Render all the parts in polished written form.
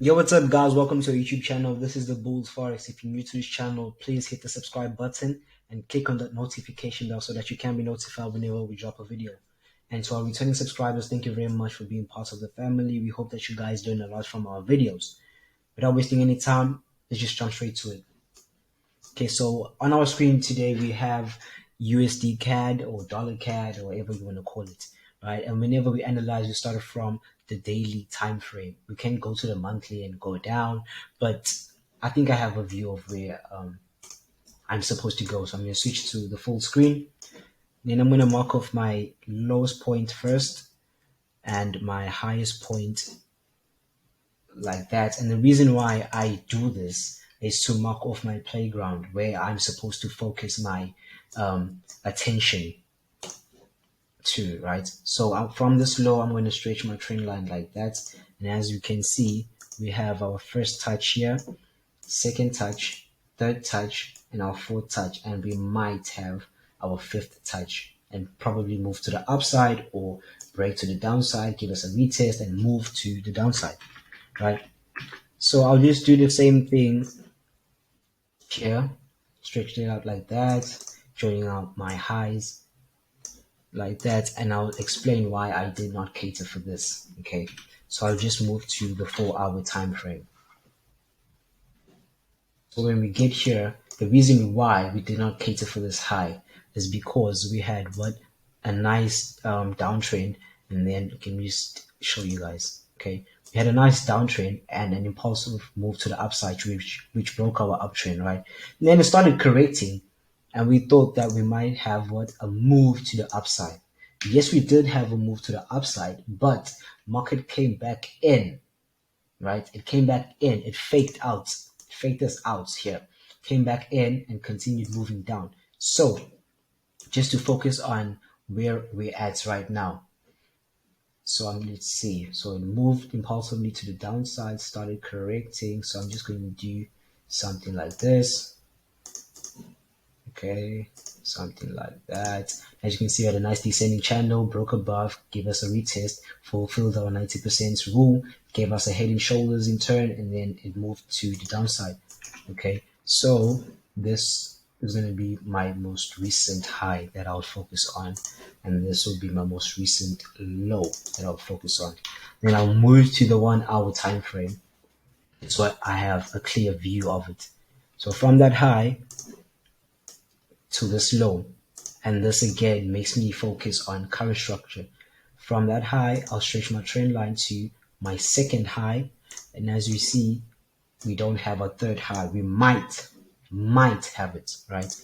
Yo, what's up, guys? Welcome to our YouTube channel. This is the Bulls Forex. If you're new to this channel, please hit the subscribe button and click on the notification bell so that you can be notified whenever we drop a video. And to our returning subscribers, thank you very much for being part of the family. We hope that you guys learn a lot from our videos. Without wasting any time, let's just jump straight to it. Okay, so on our screen today, we have USDcad or dollar CAD or whatever you want to call it, right? And whenever we analyze, we start from the daily time frame. We can go to the monthly and go down, but I think I have a view of where I'm supposed to go. So I'm going to switch to the full screen. Then I'm going to mark off my lowest point first and my highest point like that. And the reason why I do this is to mark off my playground where I'm supposed to focus my attention to, right? So from this low, I'm going to stretch my trend line like that. And as you can see, we have our first touch here, second touch, third touch, and our fourth touch. And we might have our fifth touch and probably move to the upside or break to the downside, give us a retest and move to the downside, right? So I'll just do the same thing here, stretch it out like that, joining out my highs like that, and I'll explain why I did not cater for this. Okay, so I'll just move to the 4-hour time frame. So when we get here, the reason why we did not cater for this high is because we had a nice downtrend, and then can we just show you guys? Okay, we had a nice downtrend and an impulsive move to the upside, which broke our uptrend, right? And then it started correcting, and we thought that we might have a move to the upside. Yes, we did have a move to the upside, but market came back in, right? It came back in. It faked us out here. Came back in and continued moving down. So just to focus on where we're at right now. So let's see. So it moved impulsively to the downside, started correcting. So I'm just going to do something like this. Okay, something like that. As you can see, we had a nice descending channel, broke above, gave us a retest, fulfilled our 90% rule, gave us a head and shoulders in turn, and then it moved to the downside. Okay, so this is going to be my most recent high that I'll focus on, and this will be my most recent low that I'll focus on. Then I'll move to the 1-hour time frame so I have a clear view of it. So from that high to this low, and this again makes me focus on current structure. From that high, I'll stretch my trend line to my second high, and as you see, we don't have a third high. We might have it, right?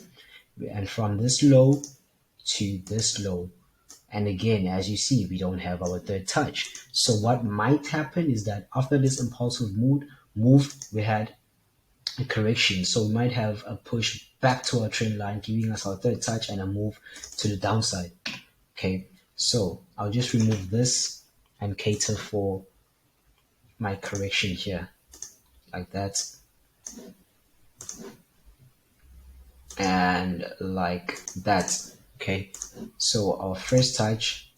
And from this low to this low, and again, as you see, we don't have our third touch. So what might happen is that after this impulsive move, we had a correction. So we might have a push back to our trend line, giving us our third touch and a move to the downside. Okay, so I'll just remove this and cater for my correction here, like that. And like that. Okay, so our first touch,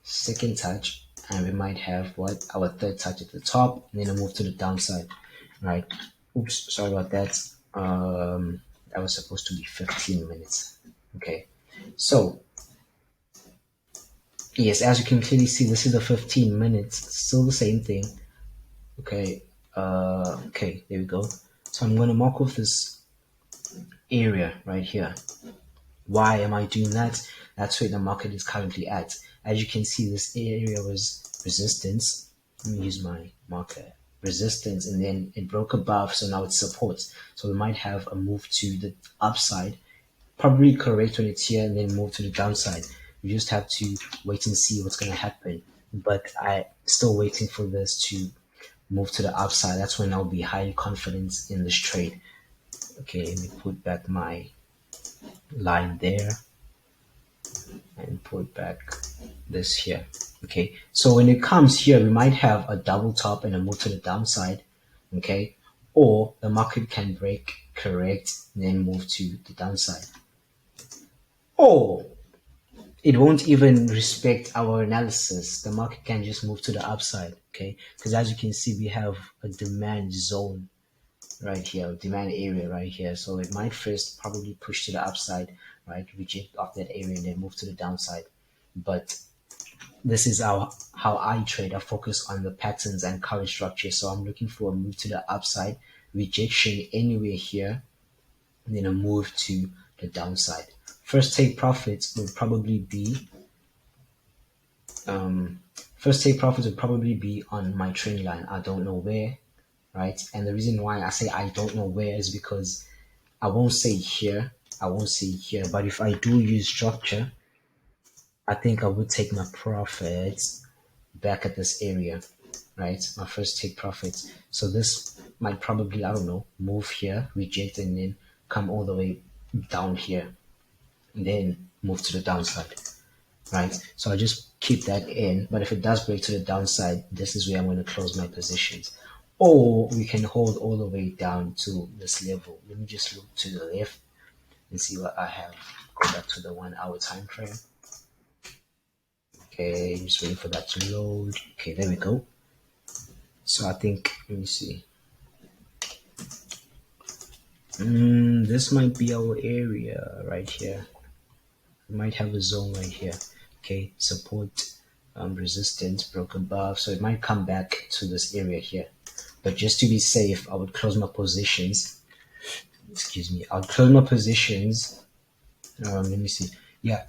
second touch, and we might have our third touch at the top, and then a move to the downside, right? Oops, sorry about that. That was supposed to be 15 minutes. Okay, so yes, as you can clearly see, this is the 15 minutes, still the same thing. Okay, okay, there we go. So I'm going to mark off this area right here. Why am I doing that? That's where the market is currently at. As you can see, this area was resistance. Let me use my marker. Resistance, and then it broke above, so now it's support. So we might have a move to the upside, probably correct when it's here, and then move to the downside. We just have to wait and see what's going to happen. But I'm still waiting for this to move to the upside. That's when I'll be highly confident in this trade. Okay, let me put back my line there and put back this here. Okay, so when it comes here, we might have a double top and a move to the downside. Okay, or the market can break, correct, and then move to the downside. Or it won't even respect our analysis. The market can just move to the upside. Okay, because as you can see, we have a demand zone right here, demand area right here. So it might first probably push to the upside, right? Reject off that area and then move to the downside. But this is how I trade. I focus on the patterns and current structure. So I'm looking for a move to the upside, rejection anywhere here, and then a move to the downside. First take profits would probably be um, first take profits would probably be on my trend line. I don't know where, right? And the reason why I say I don't know where is because I won't say here, I won't say here. But if I do use structure, I think I would take my profits back at this area, right? My first take profits. So this might probably, I don't know, move here, reject, and then come all the way down here, and then move to the downside, right? So I just keep that in. But if it does break to the downside, this is where I'm going to close my positions. Or we can hold all the way down to this level. Let me just look to the left and see what I have. Go back to the 1 hour time frame. Okay, just waiting for that to load. Okay, there we go. So I think, let me see. This might be our area right here. We might have a zone right here. Okay, support, resistance, broke above. So it might come back to this area here. But just to be safe, I would close my positions. Excuse me. I'll close my positions. Let me see. Yeah,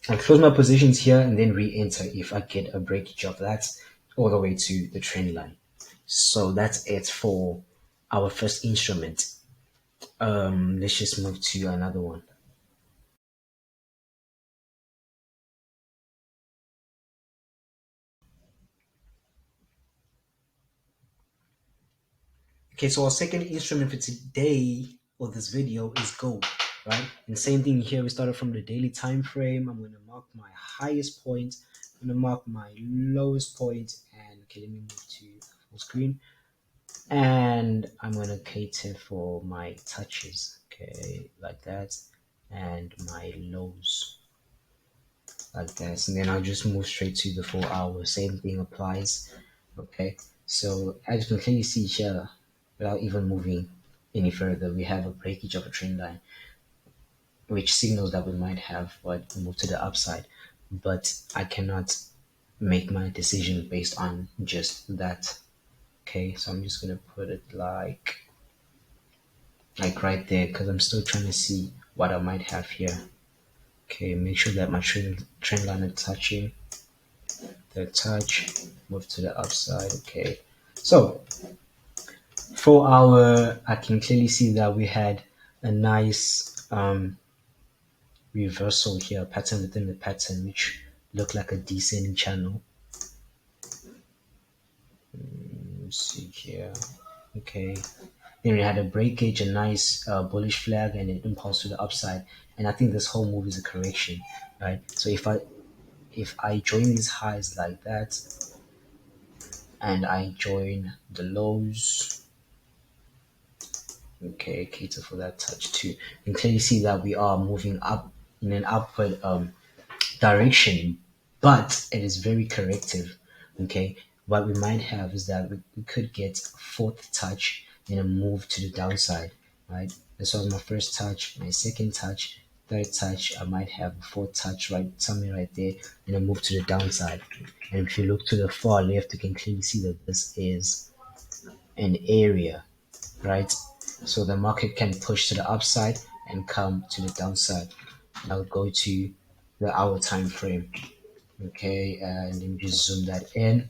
I'll close my positions here and then re-enter if I get a breakage of that all the way to the trend line. So that's it for our first instrument. Let's just move to another one. Okay, so our second instrument for today or this video is gold, right? And same thing here. We started from the daily time frame. I'm going to mark my highest point. I'm going to mark my lowest point, and okay, let me move to full screen. And I'm going to cater for my touches, okay, like that, and my lows like this, and then I'll just move straight to the 4 hour. Same thing applies. Okay, so as you can clearly see here, without even moving any further, we have a breakage of a trend line, which signals that we might have what move to the upside. But I cannot make my decision based on just that. Okay, so I'm just gonna put it like right there because I'm still trying to see what I might have here. Okay, make sure that my trend line is touching the touch, move to the upside. Okay, so for our, I can clearly see that we had a nice reversal here, pattern within the pattern, which looked like a descending channel. Let's see here. Okay, then we had a breakage, a nice bullish flag, and an impulse to the upside. And I think this whole move is a correction, right? So if I join these highs like that, and I join the lows, okay, cater for that touch too. You can clearly see that we are moving up in an upward direction, but it is very corrective. Okay, what we might have is that we could get fourth touch and a move to the downside, right? This was my first touch, my second touch, third touch. I might have a fourth touch right somewhere right there, and a move to the downside. And if you look to the far left, you can clearly see that this is an area, right? So the market can push to the upside and come to the downside. I'll go to the hour time frame. Okay, and let me just zoom that in.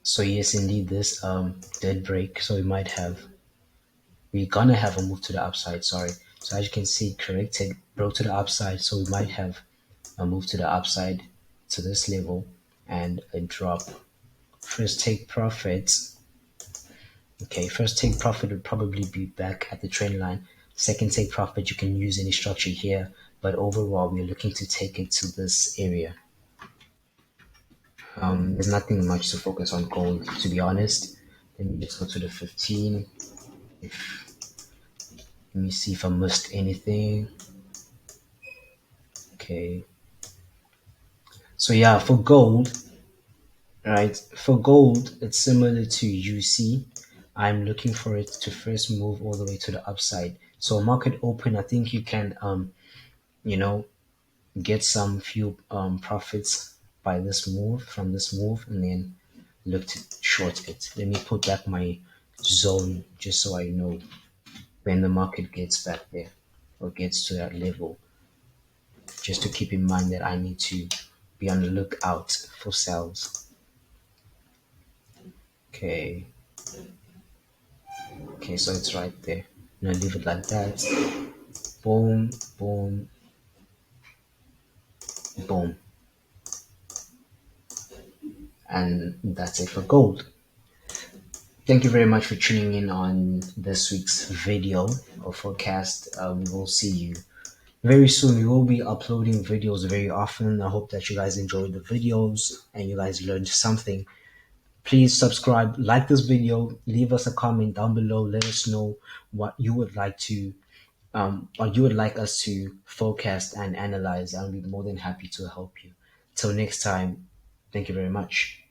So yes, indeed, this did break. So we're gonna have a move to the upside. Sorry. So as you can see, corrected, broke to the upside. So we might have a move to the upside to this level and a drop. First take profits. Okay, first take profit would probably be back at the trend line. Second take profit, you can use any structure here, but overall, we're looking to take it to this area. There's nothing much to focus on gold, to be honest. Let me just go to the 15. Let me see if I missed anything. Okay. So yeah, for gold, right? For gold, it's similar to UC. I'm looking for it to first move all the way to the upside. So market open, I think you can, you know, get some few profits by this move from this move, and then look to short it. Let me put back my zone just so I know when the market gets back there or gets to that level. Just to keep in mind that I need to be on the lookout for sales. Okay, okay, so it's right there. I'm gonna leave it like that. Boom, boom, boom, and that's it for gold. Thank you very much for tuning in on this week's video or forecast. We will see you very soon. We will be uploading videos very often. I hope that you guys enjoyed the videos and you guys learned something. Please subscribe, like this video, leave us a comment down below. Let us know what you would like to, what you would like us to forecast and analyze. I'll be more than happy to help you. Till next time, thank you very much.